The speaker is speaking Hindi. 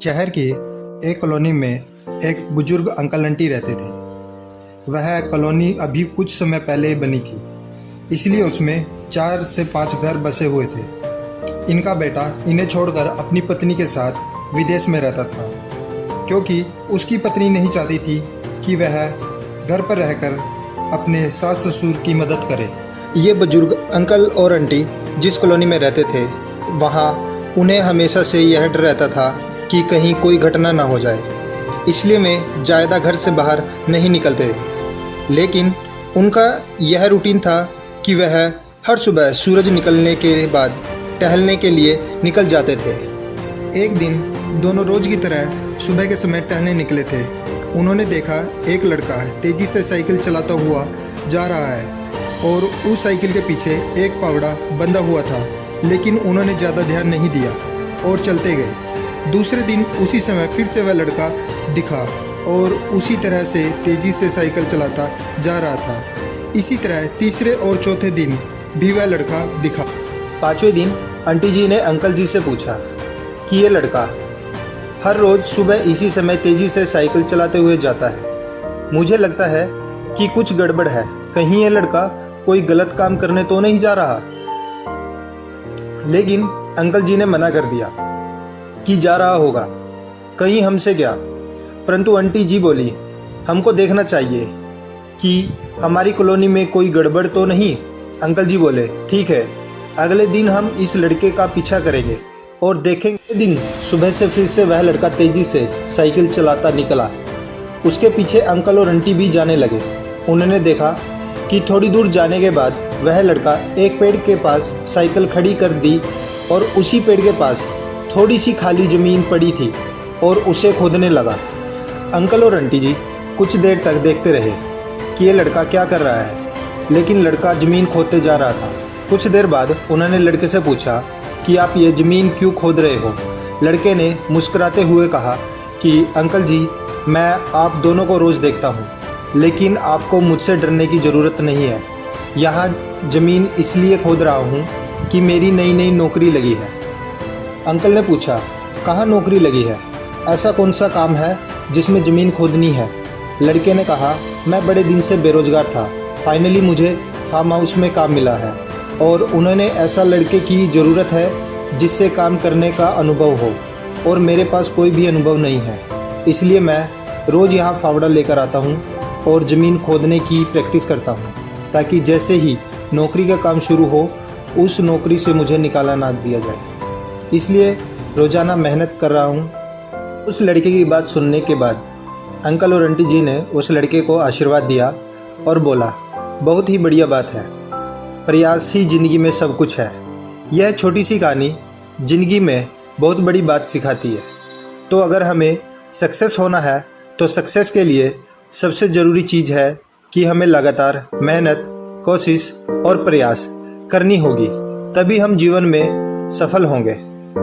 शहर की एक कॉलोनी में एक बुजुर्ग अंकल आंटी रहते थे। वह कॉलोनी अभी कुछ समय पहले बनी थी, इसलिए उसमें 4 से 5 घर बसे हुए थे। इनका बेटा इन्हें छोड़कर अपनी पत्नी के साथ विदेश में रहता था, क्योंकि उसकी पत्नी नहीं चाहती थी कि वह घर पर रहकर अपने सास ससुर की मदद करे। ये बुजुर्ग अंकल और आंटी जिस कॉलोनी में रहते थे, वहाँ उन्हें हमेशा से यह डर रहता था कि कहीं कोई घटना ना हो जाए, इसलिए वे ज़्यादा घर से बाहर नहीं निकलते। लेकिन उनका यह रूटीन था कि वह हर सुबह सूरज निकलने के बाद टहलने के लिए निकल जाते थे। एक दिन दोनों रोज़ की तरह सुबह के समय टहलने निकले थे। उन्होंने देखा एक लड़का तेज़ी से साइकिल चलाता हुआ जा रहा है और उस साइकिल के पीछे एक फावड़ा बंधा हुआ था, लेकिन उन्होंने ज़्यादा ध्यान नहीं दिया और चलते गए। दूसरे दिन उसी समय फिर से वह लड़का दिखा और उसी तरह से तेज़ी से साइकिल चलाता जा रहा था। इसी तरह तीसरे और चौथे दिन भी वह लड़का दिखा। 5वें दिन आंटी जी ने अंकल जी से पूछा कि ये लड़का हर रोज़ सुबह इसी समय तेज़ी से साइकिल चलाते हुए जाता है। मुझे लगता है कि कुछ गड़बड़ है, कहीं ये लड़का कोई गलत काम करने तो नहीं जा रहा। लेकिन अंकल जी ने मना कर दिया कि जा रहा होगा, कहीं हमसे क्या। परंतु आंटी जी बोली, हमको देखना चाहिए कि हमारी कॉलोनी में कोई गड़बड़ तो नहीं। अंकल जी बोले, ठीक है, अगले दिन हम इस लड़के का पीछा करेंगे और देखेंगे। दिन सुबह से फिर से वह लड़का तेज़ी से साइकिल चलाता निकला। उसके पीछे अंकल और आंटी भी जाने लगे। उन्होंने देखा कि थोड़ी दूर जाने के बाद वह लड़का एक पेड़ के पास साइकिल खड़ी कर दी और उसी पेड़ के पास थोड़ी सी खाली ज़मीन पड़ी थी और उसे खोदने लगा। अंकल और आंटी जी कुछ देर तक देखते रहे कि ये लड़का क्या कर रहा है, लेकिन लड़का ज़मीन खोदते जा रहा था। कुछ देर बाद उन्होंने लड़के से पूछा कि आप ये ज़मीन क्यों खोद रहे हो। लड़के ने मुस्कुराते हुए कहा कि अंकल जी, मैं आप दोनों को रोज़ देखता हूँ, लेकिन आपको मुझसे डरने की ज़रूरत नहीं है। यहाँ ज़मीन इसलिए खोद रहा हूँ कि मेरी नई नई नौकरी लगी है। अंकल ने पूछा, कहाँ नौकरी लगी है, ऐसा कौन सा काम है जिसमें ज़मीन खोदनी है। लड़के ने कहा, मैं बड़े दिन से बेरोज़गार था, फाइनली मुझे फार्म हाउस में काम मिला है और उन्होंने ऐसा लड़के की ज़रूरत है जिससे काम करने का अनुभव हो, और मेरे पास कोई भी अनुभव नहीं है। इसलिए मैं रोज़ यहाँ फावड़ा लेकर आता हूँ और ज़मीन खोदने की प्रैक्टिस करता हूँ, ताकि जैसे ही नौकरी का काम शुरू हो उस नौकरी से मुझे निकाला ना दिया जाए। इसलिए रोज़ाना मेहनत कर रहा हूँ। उस लड़के की बात सुनने के बाद अंकल और आंटी जी ने उस लड़के को आशीर्वाद दिया और बोला, बहुत ही बढ़िया बात है, प्रयास ही ज़िंदगी में सब कुछ है। यह छोटी सी कहानी ज़िंदगी में बहुत बड़ी बात सिखाती है। तो अगर हमें सक्सेस होना है तो सक्सेस के लिए सबसे ज़रूरी चीज़ है कि हमें लगातार मेहनत, कोशिश और प्रयास करनी होगी, तभी हम जीवन में सफल होंगे।